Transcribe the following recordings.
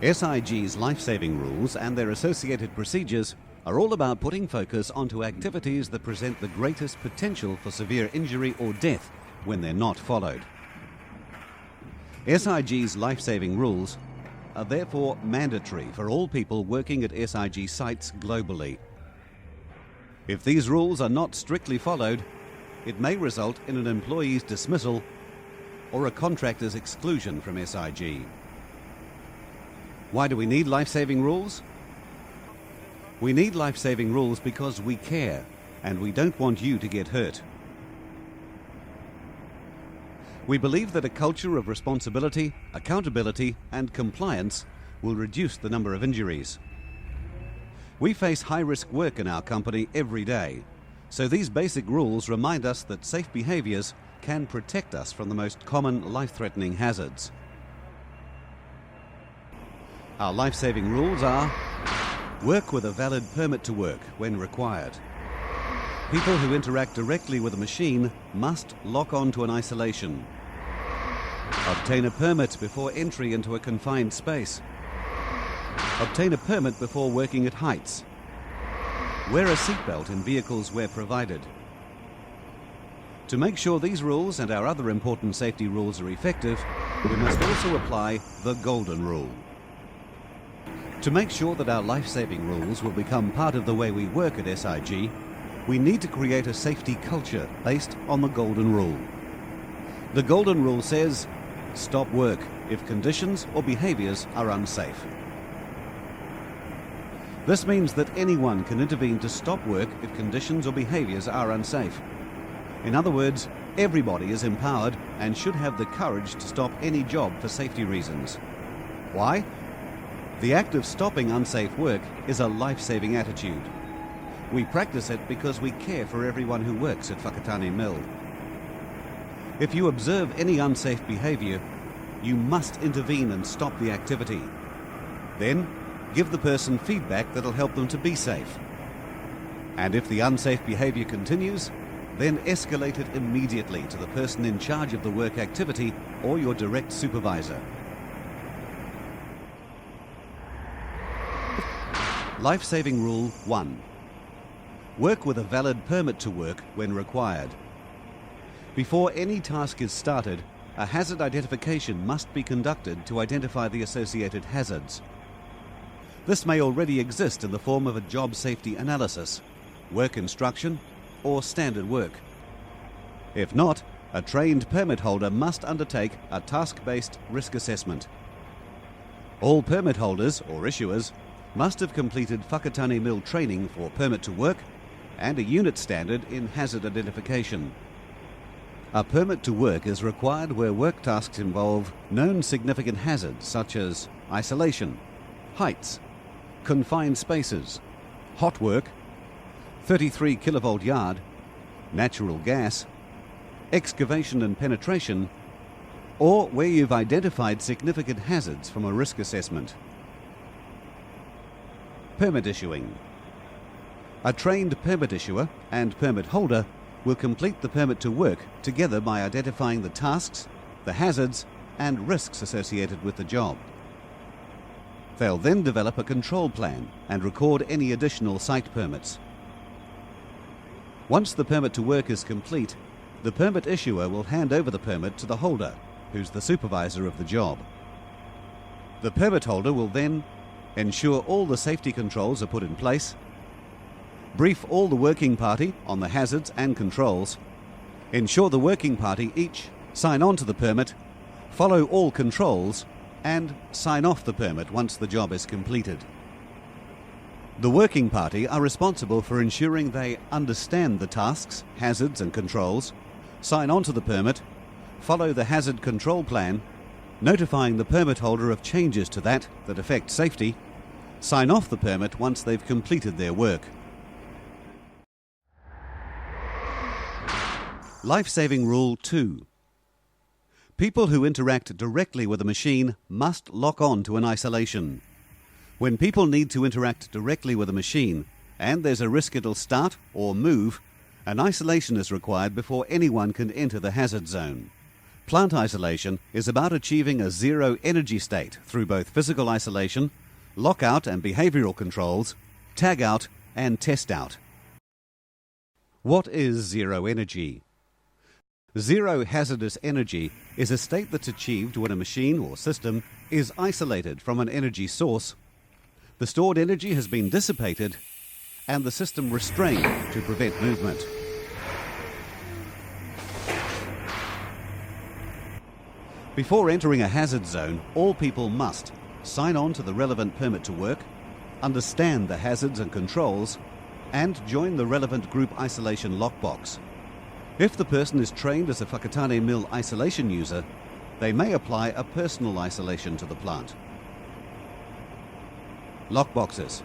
SIG's Life Saving Rules and their associated procedures are all about putting focus onto activities that present the greatest potential for severe injury or death when they're not followed. SIG's Life Saving Rules are therefore mandatory for all people working at SIG sites globally. If these rules are not strictly followed, it may result in an employee's dismissal or a contractor's exclusion from SIG. Why do we need life-saving rules? We need life-saving rules because we care and we don't want you to get hurt. We believe that a culture of responsibility, accountability and compliance will reduce the number of injuries. We face high-risk work in our company every day, so these basic rules remind us that safe behaviours can protect us from the most common life-threatening hazards. Our life-saving rules are: work with a valid permit to work when required. People who interact directly with a machine must lock on to an isolation. Obtain a permit before entry into a confined space. Obtain a permit before working at heights. Wear a seatbelt in vehicles where provided. To make sure these rules and our other important safety rules are effective, we must also apply the Golden Rule. To make sure that our life-saving rules will become part of the way we work at SIG, we need to create a safety culture based on the Golden Rule. The Golden Rule says, stop work if conditions or behaviours are unsafe. This means that anyone can intervene to stop work if conditions or behaviours are unsafe. In other words, everybody is empowered and should have the courage to stop any job for safety reasons. Why? The act of stopping unsafe work is a life-saving attitude. We practice it because we care for everyone who works at Whakatane Mill. If you observe any unsafe behaviour, you must intervene and stop the activity. Then, give the person feedback that'll help them to be safe. And if the unsafe behaviour continues, then escalate it immediately to the person in charge of the work activity or your direct supervisor. Life-saving Rule 1. Work with a valid permit to work when required. Before any task is started, a hazard identification must be conducted to identify the associated hazards. This may already exist in the form of a job safety analysis, work instruction, or standard work. If not, a trained permit holder must undertake a task-based risk assessment. All permit holders or issuers must have completed Whakatane Mill training for permit to work and a unit standard in hazard identification. A permit to work is required where work tasks involve known significant hazards such as isolation, heights, confined spaces, hot work, 33 kilovolt yard, natural gas, excavation and penetration, or where you've identified significant hazards from a risk assessment. Permit issuing. A trained permit issuer and permit holder will complete the permit to work together by identifying the tasks, the hazards and risks associated with the job. They'll then develop a control plan and record any additional site permits. Once the permit to work is complete, the permit issuer will hand over the permit to the holder, who's the supervisor of the job. The permit holder will then ensure all the safety controls are put in place, brief all the working party on the hazards and controls, ensure the working party each sign on to the permit, follow all controls, and sign off the permit once the job is completed. The working party are responsible for ensuring they understand the tasks, hazards and controls, sign on to the permit, follow the hazard control plan, notifying the permit holder of changes to that affect safety, sign off the permit once they've completed their work. Life-saving Rule 2. People who interact directly with a machine must lock on to an isolation. When people need to interact directly with a machine and there's a risk it'll start or move, an isolation is required before anyone can enter the hazard zone. Plant isolation is about achieving a zero energy state through both physical isolation, lockout and behavioral controls, tag out and test out. What is zero energy? Zero hazardous energy is a state that's achieved when a machine or system is isolated from an energy source, the stored energy has been dissipated, and the system restrained to prevent movement. Before entering a hazard zone, all people must sign on to the relevant permit to work, understand the hazards and controls, and join the relevant group isolation lockbox. If the person is trained as a Whakatane mill isolation user, they may apply a personal isolation to the plant. Lockboxes.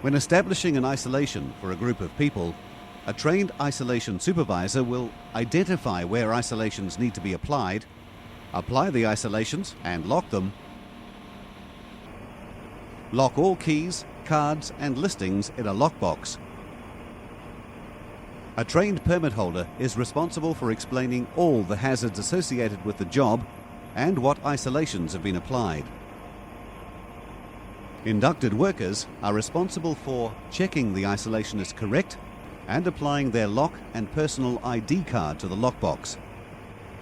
When establishing an isolation for a group of people, a trained isolation supervisor will identify where isolations need to be applied, apply the isolations and lock them, lock all keys, cards and listings in a lockbox. A trained permit holder is responsible for explaining all the hazards associated with the job and what isolations have been applied. Inducted workers are responsible for checking the isolation is correct and applying their lock and personal ID card to the lockbox.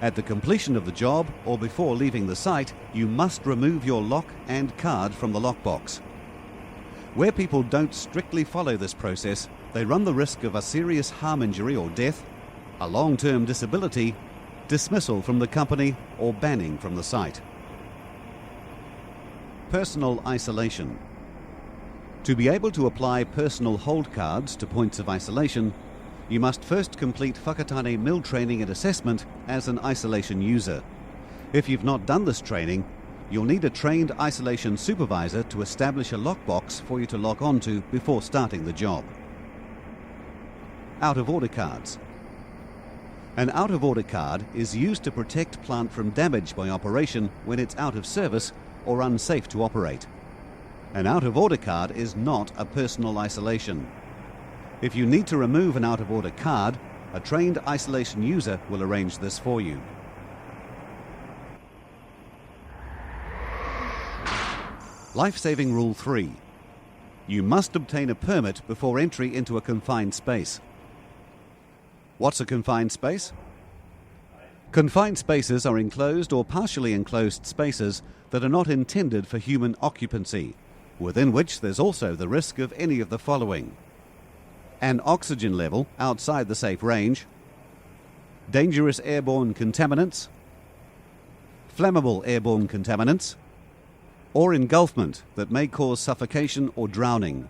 At the completion of the job or before leaving the site, you must remove your lock and card from the lockbox. Where people don't strictly follow this process, they run the risk of a serious harm injury or death, a long-term disability, dismissal from the company, or banning from the site. Personal isolation. To be able to apply personal hold cards to points of isolation, you must first complete Whakatane mill training and assessment as an isolation user. If you've not done this training, you'll need a trained isolation supervisor to establish a lockbox for you to lock onto before starting the job. Out-of-order cards. An out-of-order card is used to protect plant from damage by operation when it's out of service or unsafe to operate. An out-of-order card is not a personal isolation. If you need to remove an out-of-order card, a trained isolation user will arrange this for you. Life Saving Rule 3. You must obtain a permit before entry into a confined space. What's a confined space? Confined spaces are enclosed or partially enclosed spaces that are not intended for human occupancy, within which there's also the risk of any of the following: an oxygen level outside the safe range, dangerous airborne contaminants, flammable airborne contaminants, or engulfment that may cause suffocation or drowning.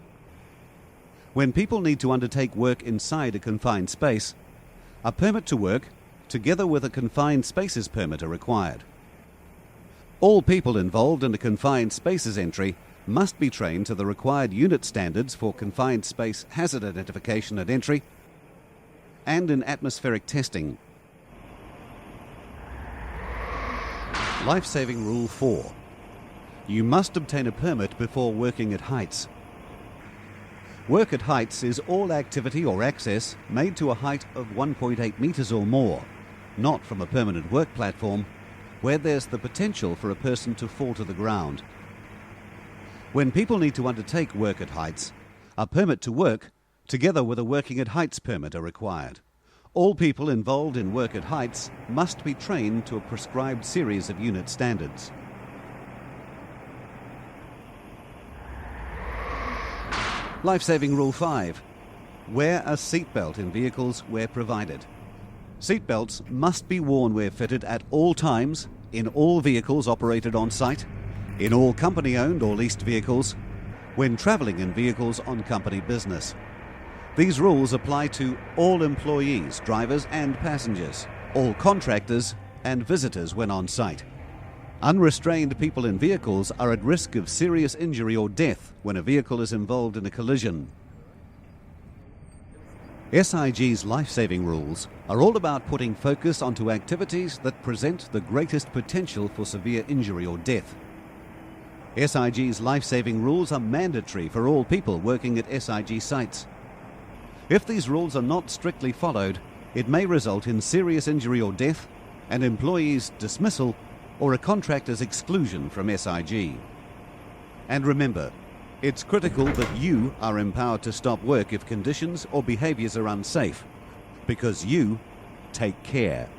When people need to undertake work inside a confined space, a permit to work, together with a confined spaces permit, are required. All people involved in a confined spaces entry must be trained to the required unit standards for confined space hazard identification at entry and in atmospheric testing. Life Saving Rule 4. You must obtain a permit before working at heights. Work at heights is all activity or access made to a height of 1.8 metres or more, not from a permanent work platform, where there's the potential for a person to fall to the ground. When people need to undertake work at heights, a permit to work, together with a working at heights permit, are required. All people involved in work at heights must be trained to a prescribed series of unit standards. Life Saving Rule 5. Wear a seatbelt in vehicles where provided. Seatbelts must be worn where fitted at all times, in all vehicles operated on site, in all company-owned or leased vehicles, when travelling in vehicles on company business. These rules apply to all employees, drivers and passengers, all contractors and visitors when on site. Unrestrained people in vehicles are at risk of serious injury or death when a vehicle is involved in a collision. SIG's life-saving rules are all about putting focus onto activities that present the greatest potential for severe injury or death. SIG's life-saving rules are mandatory for all people working at SIG sites. If these rules are not strictly followed, it may result in serious injury or death, an employee's dismissal, or a contractor's exclusion from SIG. And remember, it's critical that you are empowered to stop work if conditions or behaviours are unsafe, because you take care.